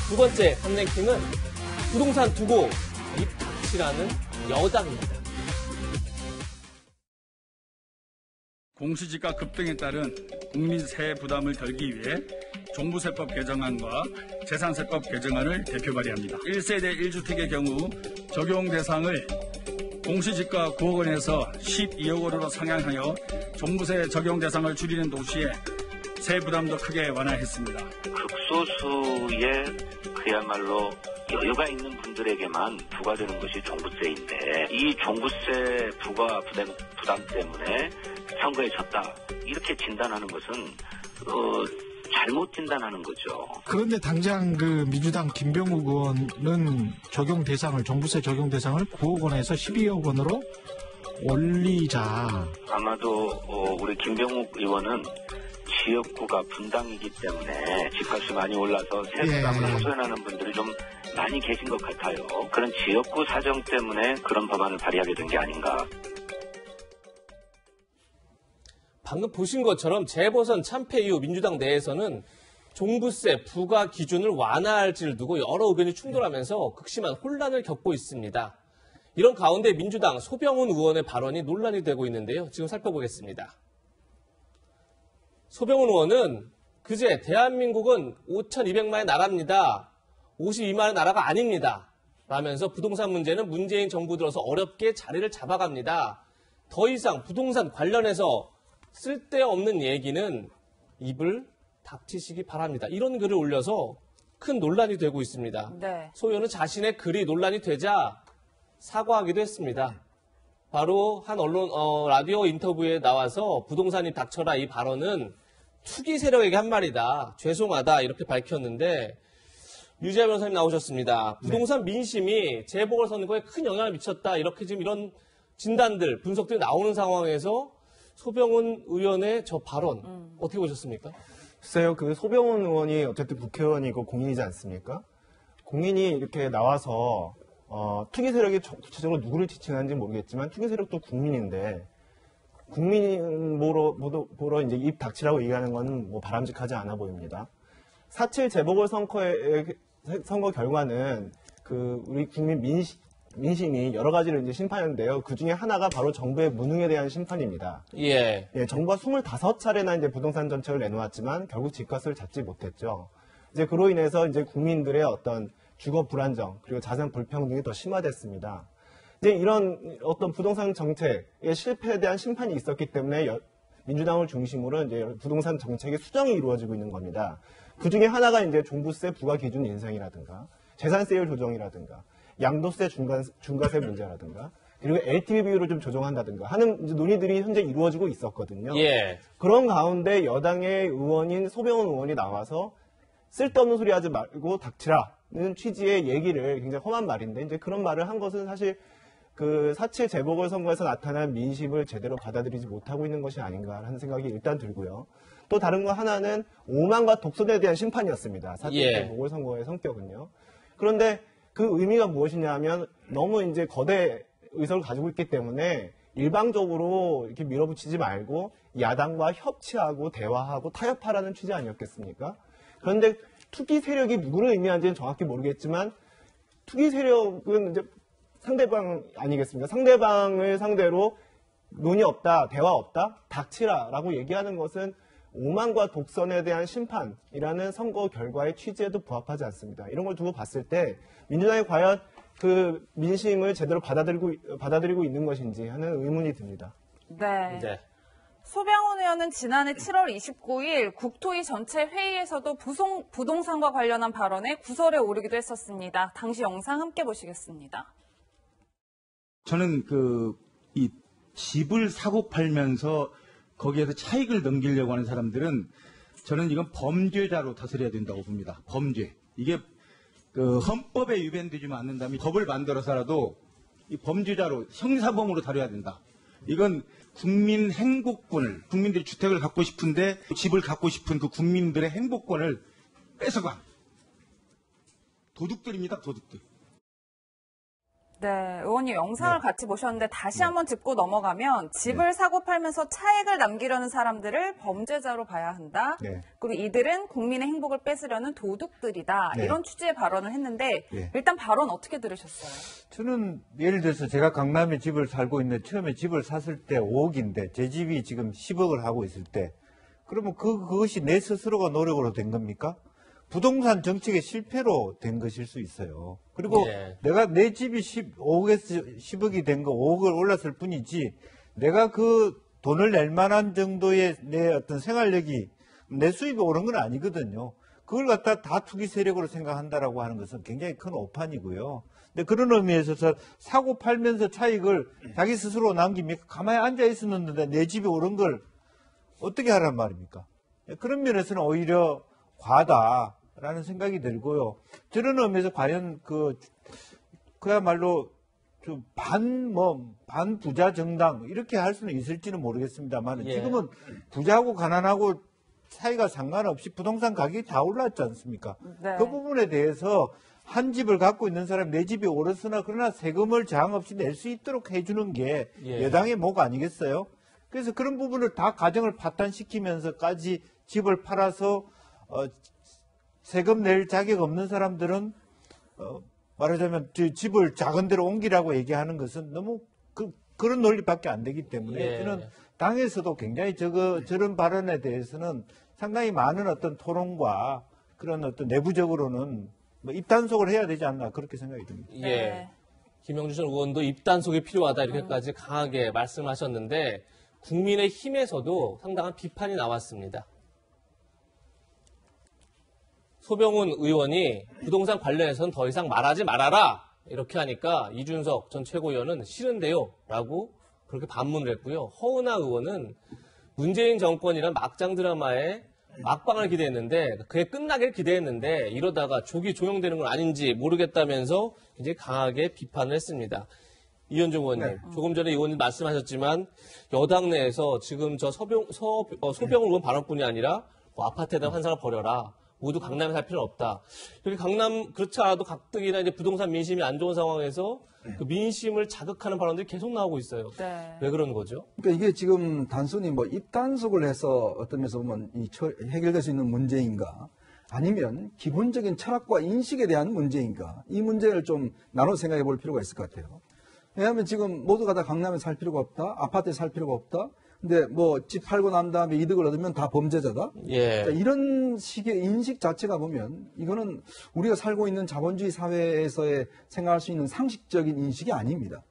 두 번째 선랭킹은 부동산 두고 입 닥치라는 여당입니다. 공시지가 급등에 따른 국민 세액 부담을 덜기 위해 종부세법 개정안과 재산세법 개정안을 대표 발의합니다. 1세대 1주택의 경우 적용 대상을 공시지가 9억 원에서 12억 원으로 상향하여 종부세 적용 대상을 줄이는 동시에 세 부담도 크게 완화했습니다. 극소수의 그야말로 여유가 있는 분들에게만 부과되는 것이 종부세인데 이 종부세 부과 부담 때문에 선거에 졌다 이렇게 진단하는 것은 잘못 진단하는 거죠. 그런데 당장 그 민주당 김병욱 의원은 종부세 적용 대상을 9억 원에서 12억 원으로 올리자. 아마도 우리 김병욱 의원은 지역구가 분당이기 때문에 집값이 많이 올라서 세부담을 호소하는 분들이 좀 많이 계신 것 같아요. 그런 지역구 사정 때문에 그런 법안을 발의하게 된 게 아닌가. 방금 보신 것처럼 재보선 참패 이후 민주당 내에서는 종부세 부과 기준을 완화할지를 두고 여러 의견이 충돌하면서 극심한 혼란을 겪고 있습니다. 이런 가운데 민주당 소병훈 의원의 발언이 논란이 되고 있는데요. 지금 살펴보겠습니다. 소병훈 의원은 그제 대한민국은 5,200만의 나라입니다. 52만의 나라가 아닙니다. 라면서 부동산 문제는 문재인 정부 들어서 어렵게 자리를 잡아갑니다. 더 이상 부동산 관련해서 쓸데없는 얘기는 입을 닥치시기 바랍니다. 이런 글을 올려서 큰 논란이 되고 있습니다. 네. 소 의원은 자신의 글이 논란이 되자 사과하기도 했습니다. 바로 한 언론 라디오 인터뷰에 나와서 부동산이 닥쳐라 이 발언은 투기 세력에게 한 말이다. 죄송하다 이렇게 밝혔는데 유지아 변호사님 나오셨습니다. 부동산 민심이 재보궐선거에 큰 영향을 미쳤다. 이렇게 지금 이런 진단들, 분석들이 나오는 상황에서 소병훈 의원의 저 발언 어떻게 보셨습니까? 글쎄요. 그 소병훈 의원이 어쨌든 국회의원이고 공인이지 않습니까? 공인이 이렇게 나와서 투기 세력이 구체적으로 누구를 지칭하는지 모르겠지만 투기 세력도 국민인데 국민 보러 이제 입 닥치라고 얘기하는 건 뭐 바람직하지 않아 보입니다. 4.7 재보궐선거 결과는 그 우리 국민 민심이 여러 가지를 이제 심판했는데요. 그 중에 하나가 바로 정부의 무능에 대한 심판입니다. 예. 정부가 25차례나 이제 부동산 정책을 내놓았지만 결국 집값을 잡지 못했죠. 이제 그로 인해서 이제 국민들의 어떤 주거 불안정 그리고 자산 불평등이 더 심화됐습니다. 이제 이런 어떤 부동산 정책의 실패에 대한 심판이 있었기 때문에 민주당을 중심으로 이제 부동산 정책의 수정이 이루어지고 있는 겁니다. 그 중에 하나가 이제 종부세 부과 기준 인상이라든가 재산세율 조정이라든가 양도세 중과세 문제라든가 그리고 LTV 비율을 좀 조정한다든가 하는 이제 논의들이 현재 이루어지고 있었거든요. 예. 그런 가운데 여당의 의원인 소병훈 의원이 나와서 쓸데없는 소리 하지 말고 닥치라는 취지의 얘기를 굉장히 험한 말인데 이제 그런 말을 한 것은 사실 그 4.7 재보궐선거에서 나타난 민심을 제대로 받아들이지 못하고 있는 것이 아닌가 하는 생각이 일단 들고요. 또 다른 거 하나는 오만과 독선에 대한 심판이었습니다. 4.7 재보궐선거의 성격은요. 그런데 그 의미가 무엇이냐 하면 너무 이제 거대 의석을 가지고 있기 때문에 일방적으로 이렇게 밀어붙이지 말고 야당과 협치하고 대화하고 타협하라는 취지 아니었겠습니까? 그런데 투기 세력이 누구를 의미하는지는 정확히 모르겠지만 투기 세력은 이제 상대방 아니겠습니까? 상대방을 상대로 논의 없다, 대화 없다, 닥치라라고 얘기하는 것은 오만과 독선에 대한 심판이라는 선거 결과의 취지에도 부합하지 않습니다. 이런 걸 두고 봤을 때 민주당이 과연 그 민심을 제대로 받아들이고 있는 것인지 하는 의문이 듭니다. 네. 소병훈 의원은 지난해 7월 29일 국토위 전체 회의에서도 부동산과 관련한 발언에 구설에 오르기도 했었습니다. 당시 영상 함께 보시겠습니다. 저는 이 집을 사고 팔면서 거기에서 차익을 넘기려고 하는 사람들은 저는 이건 범죄자로 다스려야 된다고 봅니다. 범죄. 이게 헌법에 위반되지 않는다면 법을 만들어서라도 이 범죄자로 형사범으로 다뤄야 된다. 이건 국민 행복권을, 국민들이 주택을 갖고 싶은데 집을 갖고 싶은 그 국민들의 행복권을 뺏어간 도둑들입니다. 도둑들. 네, 의원님 영상을 같이 보셨는데 다시 한번 짚고 넘어가면 집을 사고 팔면서 차익을 남기려는 사람들을 범죄자로 봐야 한다. 네. 그리고 이들은 국민의 행복을 뺏으려는 도둑들이다. 네. 이런 취지의 발언을 했는데 네. 일단 발언 어떻게 들으셨어요? 저는 예를 들어서 제가 강남에 집을 살고 있는데 처음에 집을 샀을 때 5억인데 제 집이 지금 10억을 하고 있을 때 그러면 그것이 내 스스로가 노력으로 된 겁니까? 부동산 정책의 실패로 된 것일 수 있어요. 그리고 예. 내가 내 집이 5억에서 10억이 된 거 5억을 올랐을 뿐이지 내가 그 돈을 낼 만한 정도의 내 어떤 생활력이 내 수입이 오른 건 아니거든요. 그걸 갖다 다 투기 세력으로 생각한다라고 하는 것은 굉장히 큰 오판이고요. 근데 그런 의미에서 사고 팔면서 차익을 자기 스스로 남깁니까? 가만히 앉아 있었는데 내 집이 오른 걸 어떻게 하란 말입니까? 그런 면에서는 오히려 과하다라는 생각이 들고요. 저런 의미에서 과연 그야말로 반부자 정당 이렇게 할 수는 있을지는 모르겠습니다만 예. 지금은 부자하고 가난하고 차이가 상관없이 부동산 가격이 다 올랐지 않습니까? 네. 그 부분에 대해서 한 집을 갖고 있는 사람 내 집이 오르으나 그러나 세금을 저항 없이 낼 수 있도록 해주는 게 예. 여당의 목 아니겠어요? 그래서 그런 부분을 다 가정을 파탄시키면서까지 집을 팔아서 세금 낼 자격 없는 사람들은 말하자면 집을 작은 데로 옮기라고 얘기하는 것은 너무 그런 논리밖에 안 되기 때문에 예. 저는 당에서도 굉장히 저런 발언에 대해서는 상당히 많은 어떤 토론과 그런 어떤 내부적으로는 입단속을 해야 되지 않나 그렇게 생각이 듭니다. 예. 네. 김영주 전 의원도 입단속이 필요하다 이렇게까지 강하게 말씀하셨는데 국민의힘에서도 상당한 비판이 나왔습니다. 소병훈 의원이 부동산 관련해서는 더 이상 말하지 말아라 이렇게 하니까 이준석 전 최고위원은 싫은데요 라고 그렇게 반문을 했고요. 허은하 의원은 문재인 정권이란 막장 드라마에 막방을 기대했는데 그게 끝나길 기대했는데 이러다가 족이 조용되는 건 아닌지 모르겠다면서 굉장히 강하게 비판을 했습니다. 이현종 의원님, 조금 전에 의원님 말씀하셨지만 여당 내에서 지금 저 소병훈 의원 발언뿐이 아니라 뭐 아파트에다 환상을 버려라. 모두 강남에 살 필요는 없다. 이렇게 강남 그렇지 않아도 가뜩이나 이제 부동산 민심이 안 좋은 상황에서 그 민심을 자극하는 발언들이 계속 나오고 있어요. 네. 왜 그런 거죠? 그러니까 이게 지금 단순히 뭐 입단속을 해서 어떤 면에서 보면 해결될 수 있는 문제인가 아니면 기본적인 철학과 인식에 대한 문제인가 이 문제를 좀 나눠 생각해 볼 필요가 있을 것 같아요. 왜냐하면 지금 모두가 다 강남에 살 필요가 없다. 아파트에 살 필요가 없다. 근데 뭐 집 팔고 난 다음에 이득을 얻으면 다 범죄자다. 예. 자, 이런 식의 인식 자체가 보면 이거는 우리가 살고 있는 자본주의 사회에서의 생각할 수 있는 상식적인 인식이 아닙니다.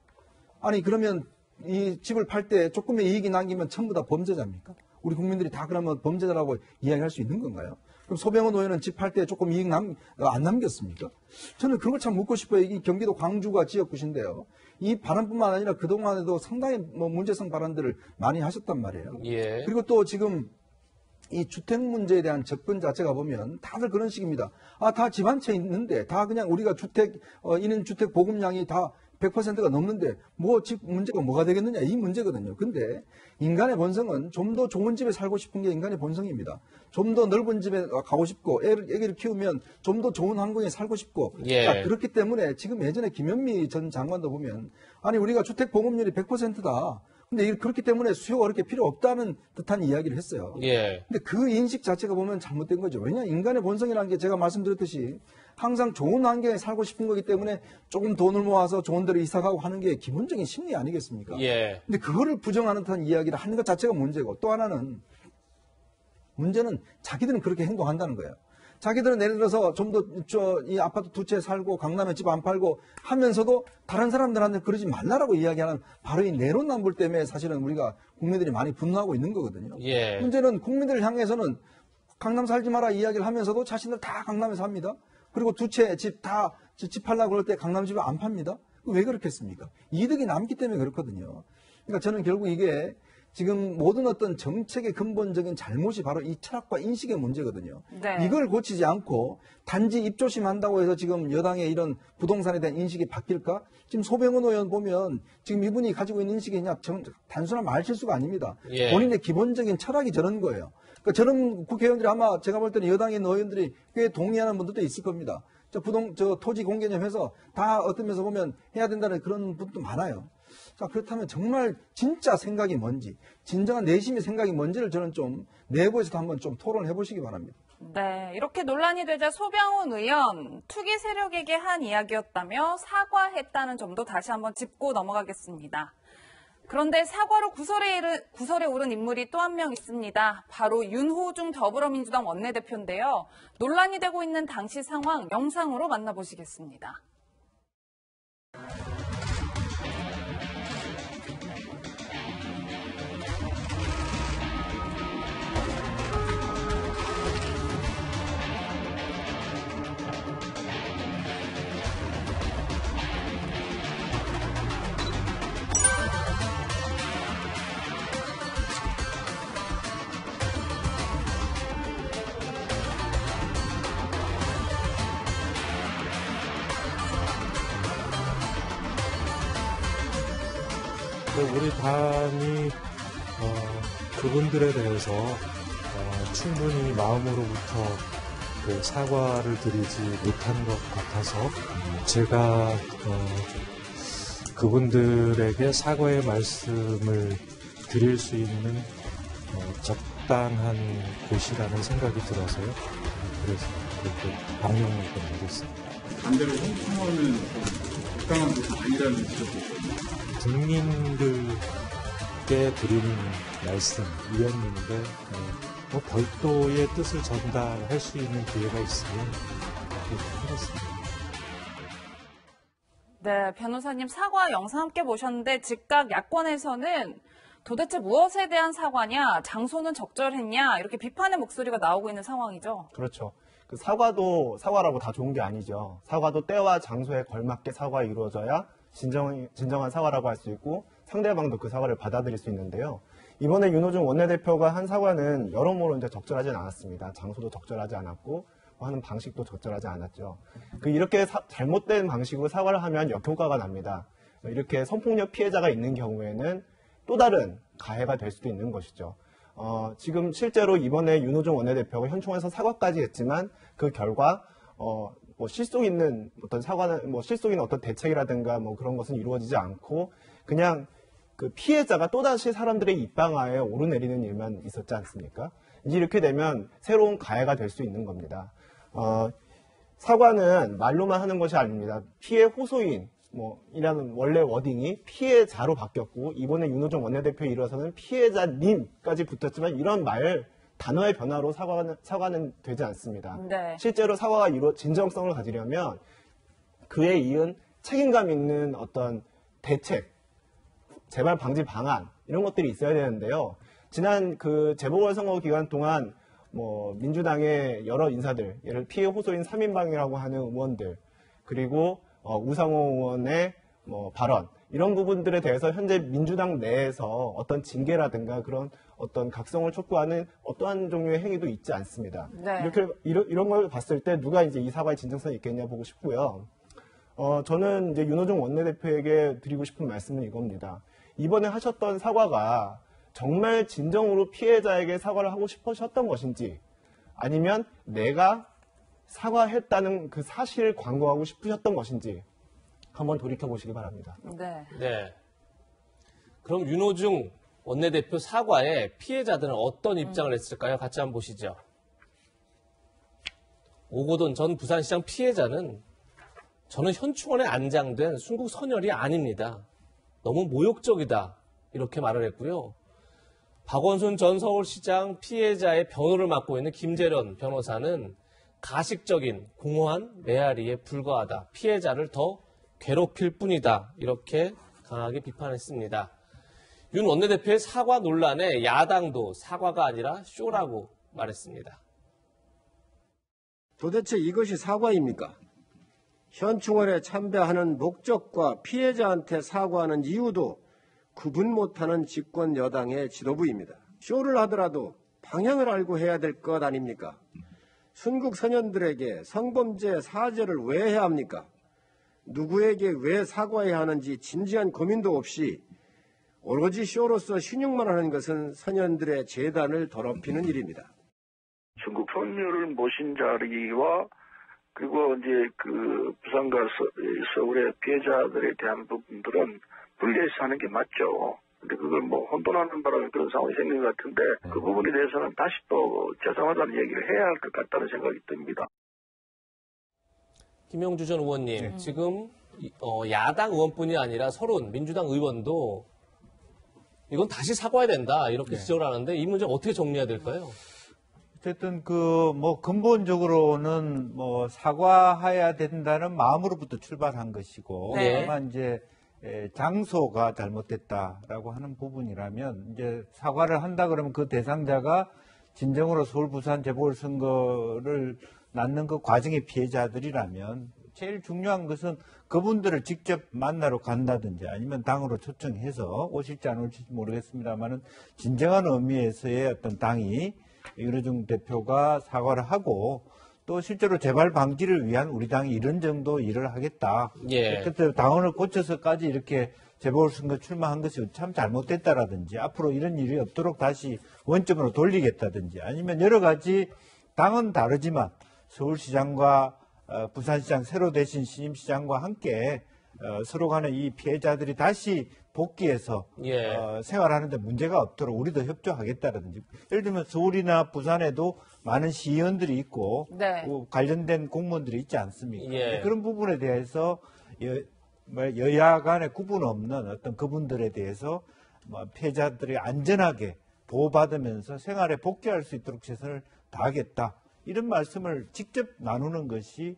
아니 그러면 이 집을 팔 때 조금의 이익이 남기면 전부 다 범죄자입니까? 우리 국민들이 다 그러면 범죄자라고 이야기할 수 있는 건가요? 그럼 소병훈 의원은 집 팔 때 조금 이익 안 남겼습니까? 저는 그걸 참 묻고 싶어요. 이 경기도 광주가 지역구신데요. 이 발언뿐만 아니라 그동안에도 상당히 뭐 문제성 발언들을 많이 하셨단 말이에요. 예. 그리고 또 지금 이 주택 문제에 대한 접근 자체가 보면 다들 그런 식입니다. 다 집 한 채 있는데 다 그냥 우리가 이는 주택 보급량이 다 100%가 넘는데 뭐 집 문제가 뭐가 되겠느냐 이 문제거든요. 근데 인간의 본성은 좀 더 좋은 집에 살고 싶은 게 인간의 본성입니다. 좀 더 넓은 집에 가고 싶고 애기를 키우면 좀 더 좋은 환경에 살고 싶고 예. 자, 그렇기 때문에 지금 예전에 김현미 전 장관도 보면 아니 우리가 주택 보급률이 100%다. 근데 그렇기 때문에 수요가 그렇게 필요 없다는 듯한 이야기를 했어요. 예. 근데 그 인식 자체가 보면 잘못된 거죠. 왜냐하면 인간의 본성이라는 게 제가 말씀드렸듯이 항상 좋은 환경에 살고 싶은 거기 때문에 조금 돈을 모아서 좋은 데로 이사가고 하는 게 기본적인 심리 아니겠습니까? 예. 근데 그거를 부정하는 듯한 이야기를 하는 것 자체가 문제고 또 하나는 문제는 자기들은 그렇게 행동한다는 거예요. 자기들은 예를 들어서 좀 더 이 아파트 2채 살고 강남에 집 안 팔고 하면서도 다른 사람들한테 그러지 말라라고 이야기하는 바로 이 내로남불 때문에 사실은 우리가 국민들이 많이 분노하고 있는 거거든요. 예. 문제는 국민들을 향해서는 강남 살지 마라 이야기를 하면서도 자신들 다 강남에 삽니다. 그리고 2채 집 다 집 팔려고 그럴 때 강남 집을 안 팝니다. 왜 그렇겠습니까? 이득이 남기 때문에 그렇거든요. 그러니까 저는 결국 이게 지금 모든 어떤 정책의 근본적인 잘못이 바로 이 철학과 인식의 문제거든요. 네. 이걸 고치지 않고 단지 입조심한다고 해서 지금 여당의 이런 부동산에 대한 인식이 바뀔까? 지금 소병훈 의원 보면 지금 이분이 가지고 있는 인식이 그냥 단순한 말실수가 아닙니다. 예. 본인의 기본적인 철학이 저런 거예요. 그러니까 저런 국회의원들이 아마 제가 볼 때는 여당의 의원들이 꽤 동의하는 분들도 있을 겁니다. 토지 공개념해서 다 어떤 면에서 보면 해야 된다는 그런 분도 많아요. 자, 그렇다면 정말 진짜 생각이 뭔지, 진정한 내심의 생각이 뭔지를 저는 좀 내부에서도 한번 좀 토론해 보시기 바랍니다. 네, 이렇게 논란이 되자 소병훈 의원 투기 세력에게 한 이야기였다며 사과했다는 점도 다시 한번 짚고 넘어가겠습니다. 그런데 사과로 구설에 오른 인물이 또 한 명 있습니다. 바로 윤호중 더불어민주당 원내대표인데요. 논란이 되고 있는 당시 상황 영상으로 만나보시겠습니다. 우리 당이 그분들에 대해서 충분히 마음으로부터 그 사과를 드리지 못한 것 같아서 제가 그분들에게 사과의 말씀을 드릴 수 있는 적당한 곳이라는 생각이 들어서요. 그래서 그렇게 방명을 내렸습니다. 반대로 홍콩은 적당한 곳이 아니라는 지적도 있거든요. 국민들께 드리는 말씀이었는데 뭐 별도의 뜻을 전달할 수 있는 기회가 있으면 그렇게 하겠습니다. 네, 변호사님 사과 영상 함께 보셨는데 즉각 야권에서는 도대체 무엇에 대한 사과냐, 장소는 적절했냐 이렇게 비판의 목소리가 나오고 있는 상황이죠. 그렇죠. 그 사과도 사과라고 다 좋은 게 아니죠. 사과도 때와 장소에 걸맞게 사과가 이루어져야 진정한 사과라고 할 수 있고 상대방도 그 사과를 받아들일 수 있는데요. 이번에 윤호중 원내대표가 한 사과는 여러모로 이제 적절하진 않았습니다. 장소도 적절하지 않았고 하는 방식도 적절하지 않았죠. 이렇게 잘못된 방식으로 사과를 하면 역효과가 납니다. 이렇게 성폭력 피해자가 있는 경우에는 또 다른 가해가 될 수도 있는 것이죠. 지금 실제로 이번에 윤호중 원내대표가 현충원에서 사과까지 했지만 그 결과 뭐 실속 있는 어떤 사과는 뭐 실속 있는 어떤 대책이라든가 뭐 그런 것은 이루어지지 않고 그냥 그 피해자가 또다시 사람들의 입방아에 오르내리는 일만 있었지 않습니까? 이제 이렇게 되면 새로운 가해가 될 수 있는 겁니다. 사과는 말로만 하는 것이 아닙니다. 피해 호소인 이라는 원래 워딩이 피해자로 바뀌었고 이번에 윤호중 원내대표에 이르러서는 피해자님까지 붙었지만 이런 단어의 변화로 사과는 되지 않습니다. 네. 실제로 사과가 진정성을 가지려면 그에 이은 책임감 있는 어떤 대책, 재발 방지 방안 이런 것들이 있어야 되는데요. 지난 그 재보궐선거 기간 동안 민주당의 여러 인사들, 예를 피해 호소인 3인방이라고 하는 의원들, 그리고 우상호 의원의 발언 이런 부분들에 대해서 현재 민주당 내에서 어떤 징계라든가 그런 어떤 각성을 촉구하는 어떠한 종류의 행위도 있지 않습니다. 네. 이런 걸 봤을 때 누가 이제 이 사과에 진정성이 있겠냐 보고 싶고요. 저는 이제 윤호중 원내대표에게 드리고 싶은 말씀은 이겁니다. 이번에 하셨던 사과가 정말 진정으로 피해자에게 사과를 하고 싶으셨던 것인지 아니면 내가 사과했다는 그 사실을 광고하고 싶으셨던 것인지 한번 돌이켜보시기 바랍니다. 네. 그럼 윤호중 원내대표 사과에 피해자들은 어떤 입장을 냈을까요? 같이 한번 보시죠. 오고돈 전 부산시장 피해자는 저는 현충원에 안장된 순국 선열이 아닙니다. 너무 모욕적이다. 이렇게 말을 했고요. 박원순 전 서울시장 피해자의 변호를 맡고 있는 김재련 변호사는 가식적인 공허한 메아리에 불과하다. 피해자를 더 괴롭힐 뿐이다. 이렇게 강하게 비판했습니다. 윤 원내대표의 사과 논란에 야당도 사과가 아니라 쇼라고 말했습니다. 도대체 이것이 사과입니까? 현충원에 참배하는 목적과 피해자한테 사과하는 이유도 구분 못하는 집권 여당의 지도부입니다. 쇼를 하더라도 방향을 알고 해야 될 것 아닙니까? 순국 선현들에게 성범죄 사죄를 왜 해야 합니까? 누구에게 왜 사과해야 하는지 진지한 고민도 없이 오로지 쇼로서 신용만 하는 것은 선현들의 재단을 더럽히는 일입니다. 순국 선열을 모신 자리와 그리고 이제 그 부산과 서울의 피해자들에 대한 부분들은 분리해서 하는 게 맞죠. 근데 그걸 뭐 혼돈하는 바람에 그런 상황이 생긴 것 같은데 그 부분에 대해서는 다시 또 죄송하다는 얘기를 해야 할 것 같다는 생각이 듭니다. 김영주 전 의원님, 지금 야당 의원뿐이 아니라 서른 민주당 의원도 이건 다시 사과해야 된다 이렇게 지적을 하는데 이 문제 어떻게 정리해야 될까요? 어쨌든 뭐 근본적으로는 뭐 사과해야 된다는 마음으로부터 출발한 것이고 네. 다만 이제 장소가 잘못됐다라고 하는 부분이라면 이제 사과를 한다 그러면 그 대상자가 진정으로 서울 부산 재보궐선거를 낳는 그 과정의 피해자들이라면 제일 중요한 것은 그분들을 직접 만나러 간다든지 아니면 당으로 초청해서 오실지 안 오실지 모르겠습니다만은 진정한 의미에서의 어떤 당이 윤호중 대표가 사과를 하고 또 실제로 재발 방지를 위한 우리 당이 이런 정도 일을 하겠다. 예. 그때 당원을 고쳐서까지 이렇게 재보궐선거 출마한 것이 참 잘못됐다라든지 앞으로 이런 일이 없도록 다시 원점으로 돌리겠다든지 아니면 여러 가지 당은 다르지만 서울시장과 부산시장 새로 되신 신임시장과 함께 서로 간에 이 피해자들이 다시 복귀해서 생활하는데 문제가 없도록 우리도 협조하겠다라든지 예를 들면 서울이나 부산에도 많은 시의원들이 있고 네. 관련된 공무원들이 있지 않습니까? 예. 그런 부분에 대해서 여야 간에 구분 없는 어떤 그분들에 대해서 피해자들이 안전하게 보호받으면서 생활에 복귀할 수 있도록 최선을 다하겠다. 이런 말씀을 직접 나누는 것이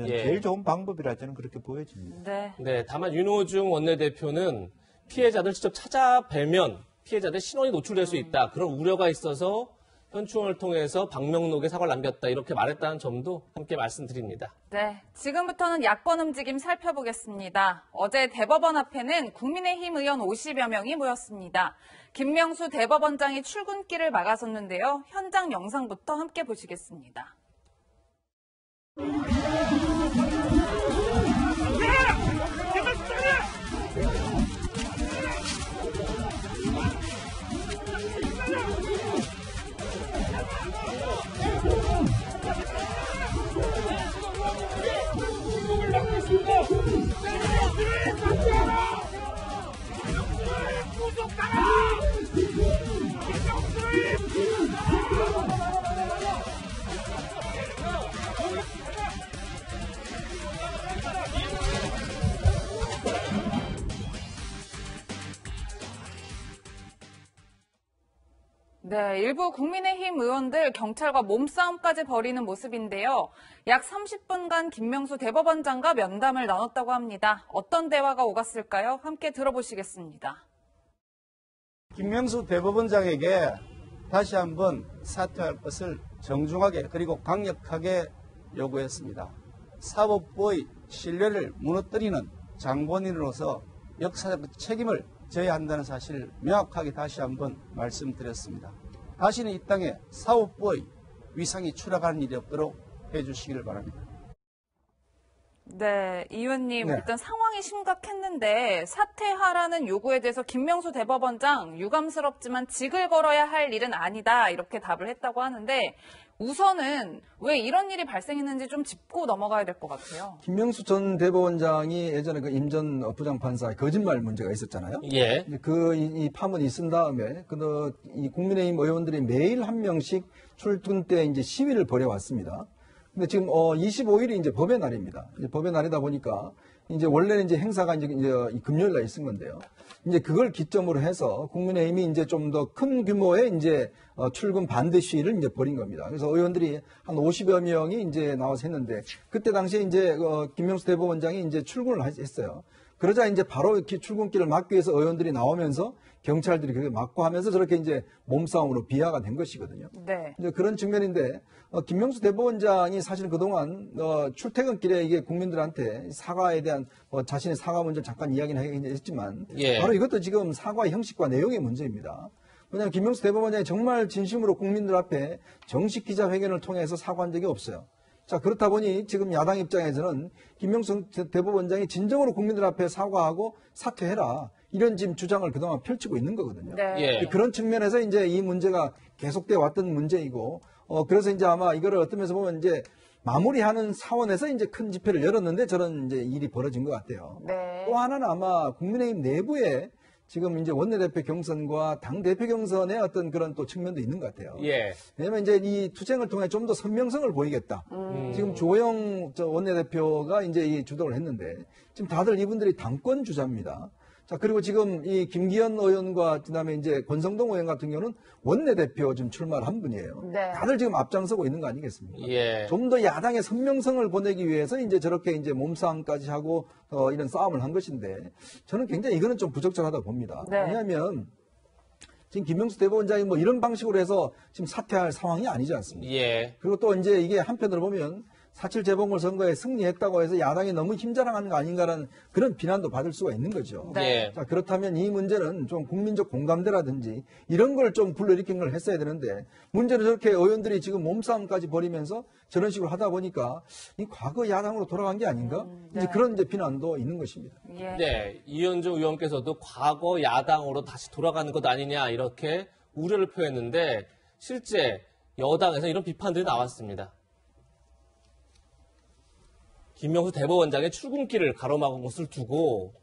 제일 좋은 방법이라 저는 그렇게 보여집니다. 네, 다만 윤호중 원내대표는 피해자들 직접 찾아뵈면 피해자들 신원이 노출될 수 있다. 그런 우려가 있어서 현충원을 통해서 방명록에 사과를 남겼다. 이렇게 말했다는 점도 함께 말씀드립니다. 네, 지금부터는 야권 움직임 살펴보겠습니다. 어제 대법원 앞에는 국민의힘 의원 50여 명이 모였습니다. 김명수 대법원장이 출근길을 막아섰는데요. 현장 영상부터 함께 보시겠습니다. 네, 일부 국민의힘 의원들 경찰과 몸싸움까지 벌이는 모습인데요. 약 30분간 김명수 대법원장과 면담을 나눴다고 합니다. 어떤 대화가 오갔을까요? 함께 들어보시겠습니다. 김명수 대법원장에게 다시 한번 사퇴할 것을 정중하게 그리고 강력하게 요구했습니다. 사법부의 신뢰를 무너뜨리는 장본인으로서 역사적 책임을 져야 한다는 사실을 명확하게 다시 한번 말씀드렸습니다. 다시는 이 땅에 사법부의 위상이 추락하는 일이 없도록 해주시기를 바랍니다. 네, 이 의원님 일단 상황이 심각했는데 사퇴하라는 요구에 대해서 김명수 대법원장 유감스럽지만 직을 걸어야 할 일은 아니다 이렇게 답을 했다고 하는데 우선은 왜 이런 일이 발생했는지 좀 짚고 넘어가야 될 것 같아요. 김명수 전 대법원장이 예전에 그 임 전 부장판사의 거짓말 문제가 있었잖아요. 예. 이 파문이 있은 다음에 이 국민의힘 의원들이 매일 한 명씩 출근 때 이제 시위를 벌여왔습니다. 근데 지금 25일이 이제 법의 날입니다. 이제 법의 날이다 보니까 이제 원래는 이제 행사가 이제 금요일 날 있은 건데요. 이제 그걸 기점으로 해서 국민의힘이 이제 좀 더 큰 규모의 이제 출근 반대 시위를 이제 벌인 겁니다. 그래서 의원들이 한 50여 명이 이제 나와서 했는데 그때 당시에 이제 김명수 대법원장이 이제 출근을 했어요. 그러자 이제 바로 이렇게 출근길을 막기 위해서 의원들이 나오면서 경찰들이 그렇게 막고 하면서 저렇게 이제 몸싸움으로 비화가 된 것이거든요. 네. 이제 그런 측면인데 김명수 대법원장이 사실 그동안 출퇴근길에 이게 국민들한테 사과에 대한 자신의 사과 문제를 잠깐 이야기는 하긴 했지만 바로 이것도 지금 사과의 형식과 내용의 문제입니다. 왜냐하면 김명수 대법원장이 정말 진심으로 국민들 앞에 정식 기자회견을 통해서 사과한 적이 없어요. 자, 그렇다 보니 지금 야당 입장에서는 김명수 대법원장이 진정으로 국민들 앞에 사과하고 사퇴해라. 이런 지금 주장을 그동안 펼치고 있는 거거든요. 네. 그런 측면에서 이제 이 문제가 계속돼 왔던 문제이고, 그래서 이제 아마 이거를 어떤 면에서 보면 이제 마무리하는 차원에서 이제 큰 집회를 열었는데 저런 이제 일이 벌어진 것 같아요. 네. 또 하나는 아마 국민의힘 내부에 지금 이제 원내대표 경선과 당대표 경선의 어떤 그런 또 측면도 있는 것 같아요. 예. 왜냐면 이제 이 투쟁을 통해 좀 더 선명성을 보이겠다. 지금 조영 원내대표가 이제 이 주도를 했는데 지금 다들 이분들이 당권 주자입니다. 자, 그리고 지금 이 김기현 의원과 그다음에 이제 권성동 의원 같은 경우는 원내대표 지금 출마를 한 분이에요. 네. 다들 지금 앞장서고 있는 거 아니겠습니까? 예. 좀 더 야당의 선명성을 보내기 위해서 이제 저렇게 이제 몸싸움까지 하고 이런 싸움을 한 것인데 저는 굉장히 이거는 좀 부적절하다 봅니다. 네. 왜냐하면 지금 김명수 대법원장이 뭐 이런 방식으로 해서 지금 사퇴할 상황이 아니지 않습니까? 예. 그리고 또 이제 이게 한편으로 보면 4.7 재보궐선거에 승리했다고 해서 야당이 너무 힘자랑하는 거 아닌가라는 그런 비난도 받을 수가 있는 거죠. 네. 자, 그렇다면 이 문제는 좀 국민적 공감대라든지 이런 걸 좀 불러일으킨 걸 했어야 되는데 문제는 저렇게 의원들이 지금 몸싸움까지 벌이면서 저런 식으로 하다 보니까 이 과거 야당으로 돌아간 게 아닌가? 네. 이제 그런 이제 비난도 있는 것입니다. 예. 네, 이현종 의원께서도 과거 야당으로 다시 돌아가는 것 아니냐 이렇게 우려를 표했는데 실제 여당에서 이런 비판들이 나왔습니다. 김명수 대법원장의 출근길을 가로막은 것을 두고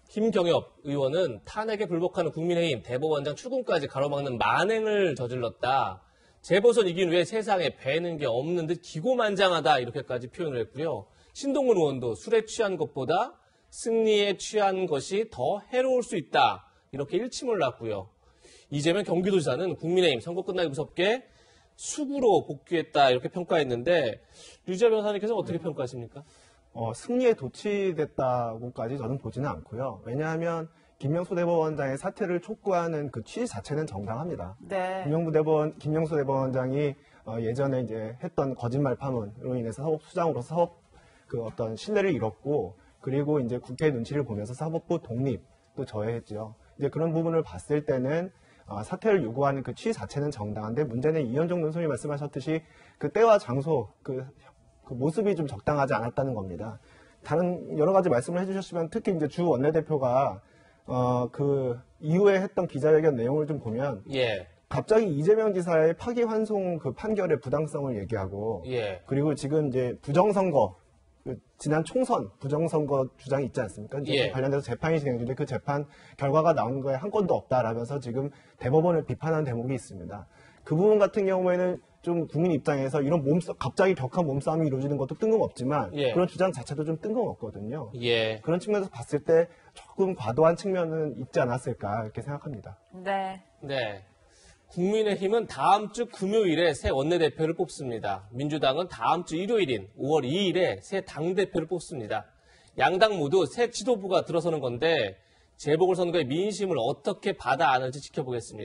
김경엽 의원은 탄핵에 불복하는 국민의힘 대법원장 출근까지 가로막는 만행을 저질렀다. 재보선 이긴 후에 세상에 배는 게 없는 듯 기고만장하다 이렇게까지 표현을 했고요. 신동근 의원도 술에 취한 것보다 승리에 취한 것이 더 해로울 수 있다. 이렇게 일침을 놨고요. 이재명 경기도지사는 국민의힘 선거 끝나기 무섭게 수구로 복귀했다 이렇게 평가했는데 류지아 변호사님께서 어떻게 평가하십니까? 승리에 도취됐다고까지 저는 보지는 않고요. 왜냐하면 김명수 대법원장의 사퇴를 촉구하는 그 취지 자체는 정당합니다. 네. 김명수 대법원장이 예전에 이제 했던 거짓말 파문으로 인해서 사법수장으로서 사법 그 어떤 신뢰를 잃었고 그리고 이제 국회 눈치를 보면서 사법부 독립도 저해했죠. 이제 그런 부분을 봤을 때는 사퇴를 요구하는 그 취지 자체는 정당한데 문제는 이현종 논설이 말씀하셨듯이 그 때와 장소 그 모습이 좀 적당하지 않았다는 겁니다. 다른 여러 가지 말씀을 해주셨지만 특히 이제 주 원내대표가 그 이후에 했던 기자회견 내용을 좀 보면 예. 갑자기 이재명 지사의 파기환송 그 판결의 부당성을 얘기하고 예. 그리고 지금 이제 부정선거 지난 총선 부정선거 주장이 있지 않습니까? 이제 예. 관련돼서 재판이 진행되는데 그 재판 결과가 나온 거에 한 건도 없다라면서 지금 대법원을 비판한 대목이 있습니다. 그 부분 같은 경우에는 좀 국민 입장에서 이런 갑자기 격한 몸싸움이 이루어지는 것도 뜬금없지만 예. 그런 주장 자체도 좀 뜬금없거든요. 예. 그런 측면에서 봤을 때 조금 과도한 측면은 있지 않았을까 이렇게 생각합니다. 네. 네. 국민의힘은 다음 주 금요일에 새 원내대표를 뽑습니다. 민주당은 다음 주 일요일인 5월 2일에 새 당대표를 뽑습니다. 양당 모두 새 지도부가 들어서는 건데 재보궐선거의 민심을 어떻게 받아 안을지 지켜보겠습니다.